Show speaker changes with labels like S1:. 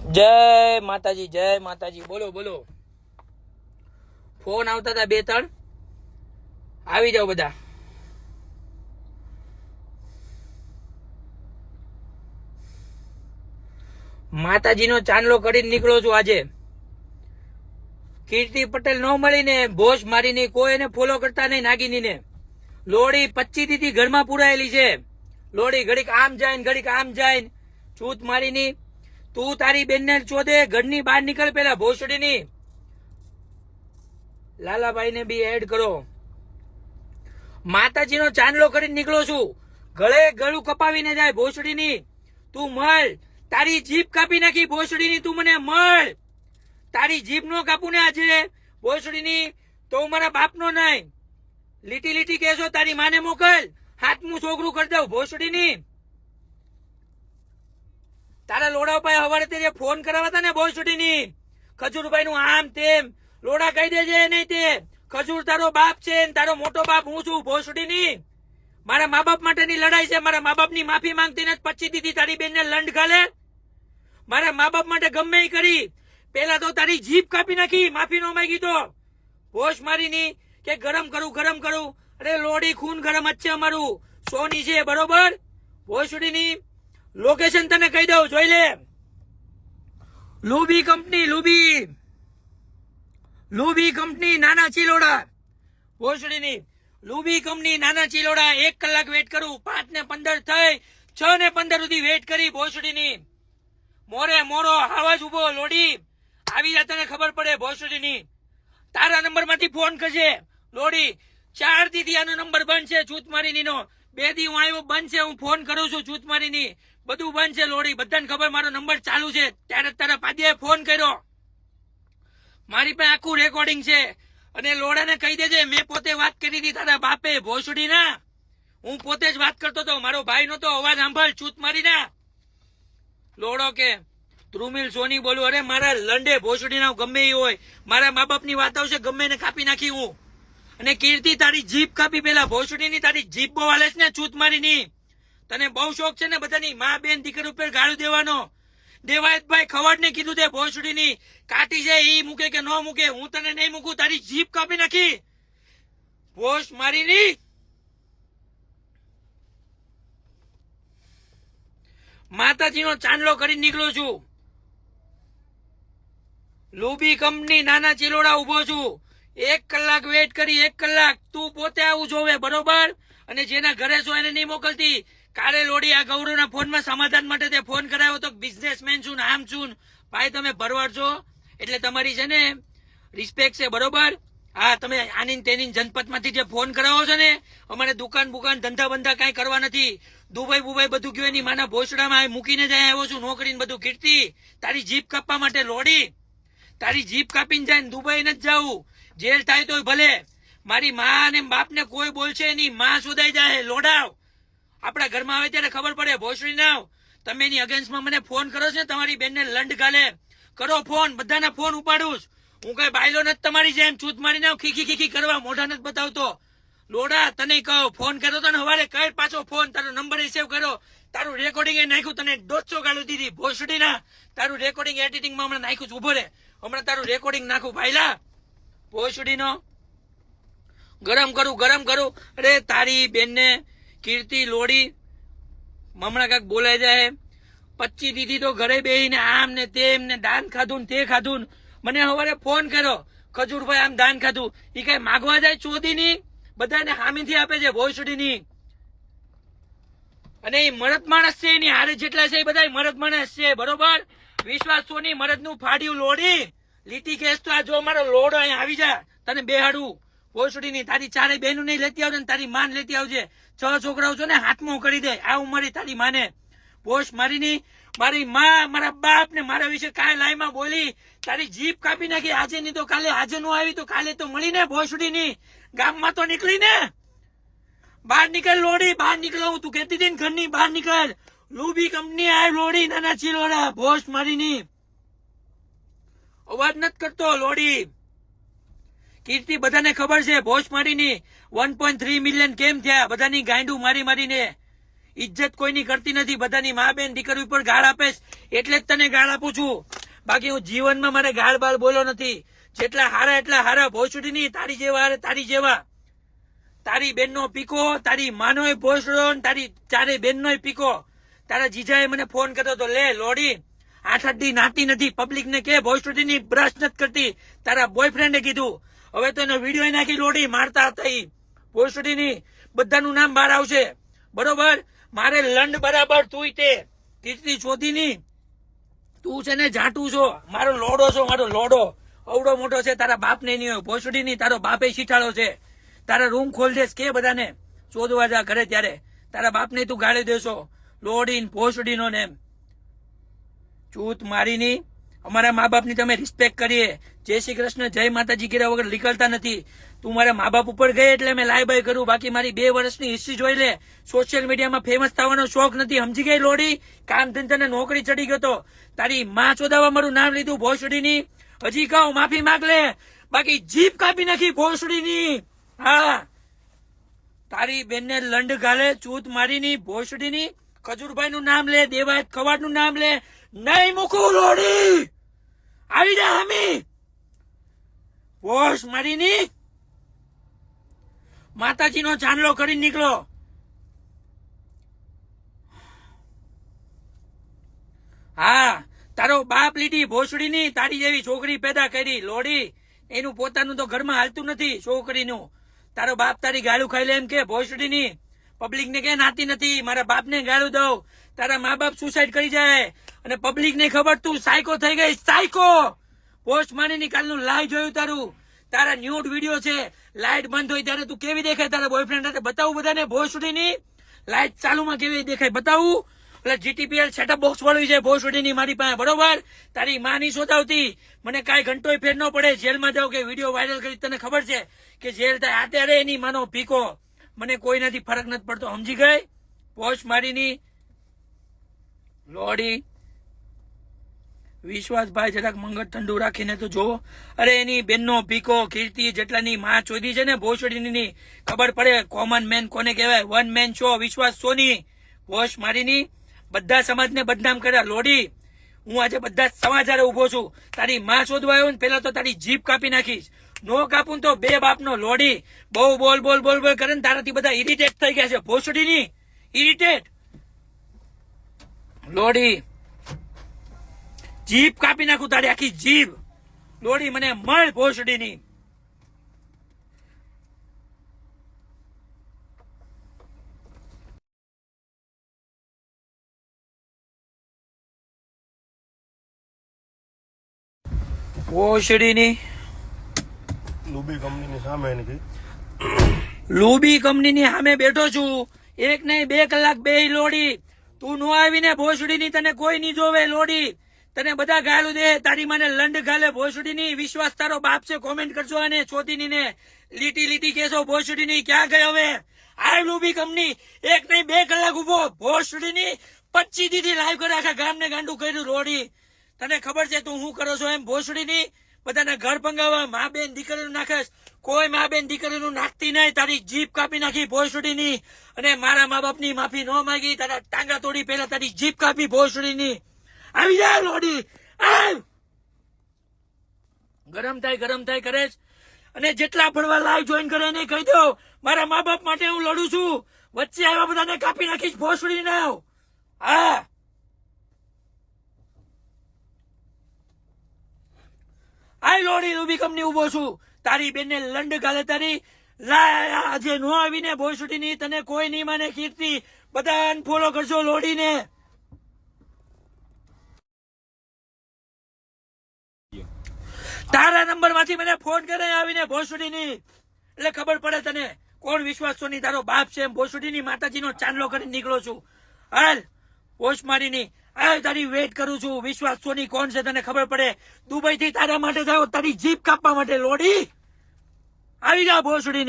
S1: જય માતાજી, જય માતાજી. બોલો બોલો. ફોન આવતા હતા 2-3. આવી જાઓ બધા. માતાજીનો ચાંદલો કરીને નીકળો છું આજે. કીર્તિ પટેલ ન મળીને ભોસ મારીને કોઈ એને ફોલો કરતા નહીં. નાગીનીને લોડી 25 થી ઘરમાં પુરાયેલી છે. લોડી ઘડીક આમ જાય ને ઘડીક આમ જાય ને છૂત મારીની. તું તારી બેનને ચોદે ઘરની બહાર નીકળ પેલા ભોસડીની. લાલાભાઈ ને બી એડ કરો. માતાજીનો ચાંદલો કરીને નીકળો છું. ગળે ગળું કપાવીને જાય ભોસડીની. તું મળ. તારી જીભ કાપી નાખી ભોસડીની. તું મને મળ. તારી જીભ નો કાપું ને આજે ભોસડીની તો મારા બાપનો નહીં. લીટી લીટી કહેશો તારી માને મોકલ. હાથમું છોકરું કરી દઉં ભોસડીની. તારા લોડા ભાઈ હવારે તે ફોન કરાવવા હતા ને ભોસડીની. ખજૂરભાઈ નું આમ તેમ લોડા કહી દેજે નહીં તે. ખજૂર તારો બાપ છે ને તારો મોટો બાપ હું છું ભોસડીની. મારા મા બાપ માટેની લડાઈ છે. મારા મા બાપની માફી માંગતી નથી. 25 દીધી તારી બેનને લંડ ગાલે. મારા મા બાપ માટે ગમે એ કરી. પેલા તો તારી જીભ કાપી નાખી. માફી નો માંગી તો ભોસ મારીની કે ગરમ કરું. અરે લોડી ખૂન ગરમ જ છે અમારું. સોની છે બરોબર. ભોસડીની લોકેશન તને કહી દઉં જોઈ લે. લુબી કંપની લુબી કંપની નાના ચિલોડા. ભોસડીની લુબી કંપની નાના ચિલોડા. 1 કલાક વેટ કરું. 5 ને 15 થઈ. 6 ને 15 સુધી વેટ કરી ભોસડીની. મોરો આવાજ ઉભો લોડી આવી જા. તને ખબર પડે ભોસડીની. તારા નંબર માંથી ફોન કરજે લોડી. 4 દી આનો નંબર બંધ છે છૂત મારીની નો. 2 દી હું આવ્યો બંધ છે. હું ફોન કરું છું છૂત મારીની. બધું બંધ છે લોડી. બધાને ખબર મારો નંબર ચાલુ છે. ત્યારે તારા પાદીએ ફોન કર્યો. મારી પાસે આખું રેકોર્ડિંગ છે. અને લોડાને કહી દેજે મેં પોતે વાત કરી હતી તારા બાપે ભોસડી ના. હું પોતે જ વાત કરતો હતો. મારો ભાઈ નતો. અવાજ સાંભળ છૂત મારી ના. લોડો કે ધ્રુમિલ સોની બોલું. અરે મારા લંડે ભોસડી ના ગમે એ હોય. મારા મા બાપ ની વાત આવશે ગમે ને કાપી નાખી હું. અને કીર્તિ તારી જીભ કાપી પેલા ભોસડી ની. તારી જીભ બહુ હાલે છે ને છૂત મારી ની. તને બહુ શોખ છે ને બધાની મા બેન દીકરી ઉપર ગાળું દેવાનો. દેવાયતભાઈ ખવડ ને કીધું તે ભોસડી ની કાટી છે ઈ મૂકે કે ન મૂકે. હું તને નહીં મૂકું. તારી જીભ કાપી નાખી ભોસ મારી ની. માતાજીનો ચાંદલો કરી નીકળું છું. લુબી કંપની નાના ચિલોડા ઉભો છું. 1 કલાક વેટ કરી. 1 કલાક તું પોતે આવું જોવે બરોબર. અને જેના ઘરે છો એને નહીં મોકલતી. કાલે લોડી આ ગૌરવના ફોનમાં સમાધાન માટે તે ફોન કરાયો તો બિઝનેસમેન છું ને આમ છું. ભાઈ તમે ભરવાડ છો એટલે તમારી છે ને રિસ્પેક્ટ છે બરોબર. હા તમે આની તેની જનપત માંથી જે ફોન કરાવો છો ને અમારે દુકાન બુકાન ધંધા બંધા કઈ કરવા નથી. દુબઈ બધું ગયું એની માના ભોસડામાં મૂકીને જાય આવ્યો છું. નોકરી બધું. કીર્તિ તારી જીભ કાપવા માટે લોડી. તારી જીભ કાપીને જાય દુબઈ નથી જવું. જેલ થાય તો ભલે. મારી મા અને બાપ ને કોઈ બોલશે નહીં. માં સુધાઈ જાય લોડાવ. આપડા ઘરમાં આવે ત્યારે ખબર પડે ભોસડી ના. તમે એની અગેન્સ્ટમાં મને ફોન કરો છો ને તમારી બેનને લંડ ગાલે. કરો ફોન. બધાના ફોન ઉપાડું. હું કઈ બાયલો નથી તમારી જેમ છૂત મારી નાવ ખીખી કરવા. મોઢા નથી બતાવતો લોડા. તને કહો ફોન કર્યો તો ને હવારે કઈ પાછો ફોન. તારો નંબર સેવ કરો. તારું રેકોર્ડિંગ એ નાખ્યું. તને 150 ગાળું દીધી ભોસડી ના. તારું રેકોર્ડિંગ એડિટિંગમાં હમણાં નાખ્યું છે. ઉભો રે હમણાં તારું રેકોર્ડિંગ નાખું ભાઈલા ભોસડી નો. ગરમ કરું. અરે તારી બેનને કીર્તિ લોડી હમણાં કાંક બોલાય જાય. 25 દીધી તો ઘરે બેહીને આમ ને તેમ ને દાન ખાધું ને તે ખાધું. મને સવારે ફોન કર્યો ખજૂરભાઈ આમ દાન ખાધું. એ કઈ માગવા જાય ચોધી ની. બધાને હામીથી આપે છે ભોસડી ની. અને એ મરદ માણસ છે. એની હારે જેટલા છે એ બધા મરદ માણસ છે બરોબર. વિશ્વાસ સોની મરદ નું ફાડ્યું લોડી. લીટી કેસ તો આ જો મારો લોડો અહીંયા આવી જા. તને બેહાડું ભોસડી ની. તારી 4 બહેનું નહીં લેતી આવજે ને તારી માન લેતી આવજે. 6 છોકરાઓ છો ને હાથમાં કરી દે. આ ઉંમરે તારી માને ભોસ મારી ની. મારી માં મારા બાપ ને મારા વિશે કાંઈ લાઈમાં બોલી. તારી જીભ કાપી નાખી. આજે ની તો કાલે. આજે નો આવી તો કાલે તો મળી ને ભોસડી ની. ગામમાં તો નીકળી ને. બહાર નીકળ લોડી. બહાર નીકળો. તું કહેતી હતી ને ઘરની બહાર નીકળ. લુબી કંપની આ લોડી નાના ચિલોડા ભોસ મારી ની. અવાજ નથી કરતો લોડી. કીર્તિ બધાને ખબર છે ભોસ મારીની 1.3 મિલિયન કેમ થયા. બધાની ગાંડું મારીને. ઇજ્જત કોઈની કરતી નથી. બધાની મા બેન દીકરી ઉપર ગાળ આપે એટલે જ તને ગાળ આપું છું. બાકી હું જીવનમાં મારે ગાળ બાળ બોલો નથી. જેટલા હારા એટલા હારા. ભોસડી ની તારી જેવા હારે તારી જેવા. તારી બેનનો પીકો, તારી માનોય ભોસડો, તારી ચારે બેનનોય પીકો. તારા જીજાએ મને ફોન કર્યો તો, લે લોડી 8 દી નાતી નથી, પબ્લિક ને કે ભોસડી ની બ્રશ નથી કરતી. તારા બોયફ્રેન્ડે કીધું. હવે તો એનો વિડીયો નાખી લોડી મારતા હતા. ઈ ભોસડી ની બધાનું નામ બહાર આવશે. બરોબર? મારે લંડ બરાબર તું તે કીર્તિ ચોધી ની તું છે ને જાટું છો. મારો લોડો છો, મારો લોડો અવડો મોટો છે. તારા બાપ ને નહીં હોય. ભોસડી ની તારો બાપે શીઠાળો છે. તારા રૂમ ખોલ દેશ કે બધાને શોધવા જા ઘરે ત્યારે તારા બાપને તું ગાળી દેશો. લોડીન ભોસડી નો નેમ ચૂત મારીની. અમારા મા બાપની તમે રિસ્પેક્ટ કરીએ. જય શ્રી કૃષ્ણ, જય માતાજી કર્યા વગર નીકળતા નથી. તું મારા મા બાપ ઉપર ગઈ એટલે મેં લાઈ બાય કરું. બાકી મારી 2 વર્ષની હિસ્ટ્રી જોઈ લે. સોશિયલ મીડિયામાં ફેમસ થવાનો શોખ નથી. સમજી ગઈ લોડી? કામ ધંધાને નોકરી ચડી ગયો તો તારી માં ચોદાવા મારું નામ લીધું ભોસડીની. હજી કહું માફી માંગ લે, બાકી જીભ કાપી નાખી ભોસડીની. હા, તારી બેનને લંડ ગાલે ચૂત મારીની ભોસડીની. ખજૂરભાઈ નું નામ લે, દેવાયત ખવાડ નું નામ લે. નહીં મૂકું લોડી. આવી જા હમી ભોસ મારીની. માતાજીનો ચાંદલો કરી નીકળો. હા, તારો બાપ લીધી ભોસડીની. તારી જેવી છોકરી પેદા કરી લોડી. એનું પોતાનું તો ઘરમાં હાલતું નથી છોકરીનું. તારો બાપ તારી ગાળું ખાઈ લે એમ કે ભોસડીની. પબ્લિક ને કે નાતી નથી, મારા બાપ ને ગાળું દઉં. તારા મા બાપ સુસાઇડ કરી જાય અને પબ્લિક ને ખબર તું સાયકો થઈ ગઈ. સાયકો. પોસ્ટ મારીની કાલનું લાઈવ જોયું તારું. તારા ન્યૂડ વિડીયો છે. લાઇટ બંધ હોય ત્યારે તું કેવી દેખાય તારા બોયફ્રેન્ડ સાથે બતાવું બધાને. ભોસડીની લાઇટ ચાલુમાં કેવી દેખાય બતાવું. એટલે જીટીપીએલ સેટઅપ બોક્સ વાળું છે ભોસડીની મારી પાસે. બરોબર? તારી માં ની શોધાવતી. મને કાંઈ ઘંટોય ફેર ન પડે. જેલમાં જાવ કે વિડીયો વાયરલ કરી તને ખબર છે કે જેલ થાય અત્યારે એની માનો પીકો. મને કોઈ નથી ફરક નથી પડતો. સમજી ગઈ? પોસ્ટ મારીની લોડી. વિશ્વાસભાઈ જરાક મંગળ ઠંડુ રાખીને તો જોવો. અરે એની બેનનો પીકો કીર્તિ જેટલાની માં ચોધી છે ને ભોસડીની ખબર પડે કોમન મેન કોને કહેવાય. વન મેન શો વિશ્વાસ સોની. પોસ્ટ મારીની બધા સમાજને બદનામ કર્યા લોડી. હું આજે બધા સમાચારે ઉભો છું. તારી માં શોધવા આવ્યો ને પેલા તો તારી જીભ કાપી નાખીશ. નો કાપું તો 2 બાપનો લોડી. બહુ બોલ બોલ બોલ બોલ કરે ને તારાથી બધા ઇરિટેટ થઈ ગયા છે ભોસડીની. ઇરિટેટ લોડી. જીભ કાપી નાખું તારી આખી જીભ લોડી. મને મળ ભોસડીની. ભોસડીની
S2: લુબી કંપનીની સામે
S1: લુબી કંપનીની સામે બેઠો છું. 1 નહીં 2 કલાક બે લોડી. તું નો આવીને ભોસડીની તને કોઈ નહીં જોવે લોડી. તને બધા ગાળું દે. તારી માને લંડ ગાલે ભોસડીની. વિશ્વાસ તારો બાપ છે. કોમેન્ટ કરજો અને ચોથીની ને લીટી લીટી કેસો ભોસડીની. ક્યાં ગઈ હવે? આ લુબી કંપની 1 નહીં 2 કલાક ઉભો ભોસડીની 25 દીથી લાઈવ કરે. આખા ગામને ગાંડું કર્યું લોડી. તને ખબર છે તું શું કરો છો એમ ભોસડીની? બધાના ઘર પંગાવા મા બેન દીકરીનું નાખેશ. કોઈ મા બેન દીકરીનું નાખતી નહીં. તારી જીભ કાપી નાખી ભોસડીની. અને મારા મા બાપની માફી ન માંગી. તારા ટાંગા તોડી પેલા તારી જીભ કાપી ભોસડીની. આવી જાય લોડી. ગરમ થાય કરે છે. અને જેટલા પડવા લાઈવ જોઈન કરે એને કહી દો મારા મા બાપ માટે હું લડું છું. વચ્ચે આવ્યા બધાને કાપી નાખીશ ભોસડીને. હા, આ લોડી લુબી કંપની ઉભો છું. તારી બેનને લંડ ગાલે તારી. આજે નો આવીને ભોસડીની તને કોઈ નહીં માને. કીર્તિ બધા અનફોલો કરશો લોડીને. તારા નંબર માંથી મને ફોન કરે આવીને ભોસડીની. એટલે ખબર પડે તને કોણ વિશ્વાસ સોની તારો બાપ છે. ભોસડીની માતાજીનો ચાંદલો કરીને નીકળો છું. હાલ પોસ્ટ મારીની તારી વેઇટ કરું છું. વિશ્વાસ સોની કોણ છે તને ખબર પડે. દુબઈ થી તારા માટે થયો તારી જીભ કાપવા માટે લોડી. આવી જા ભોસડીની.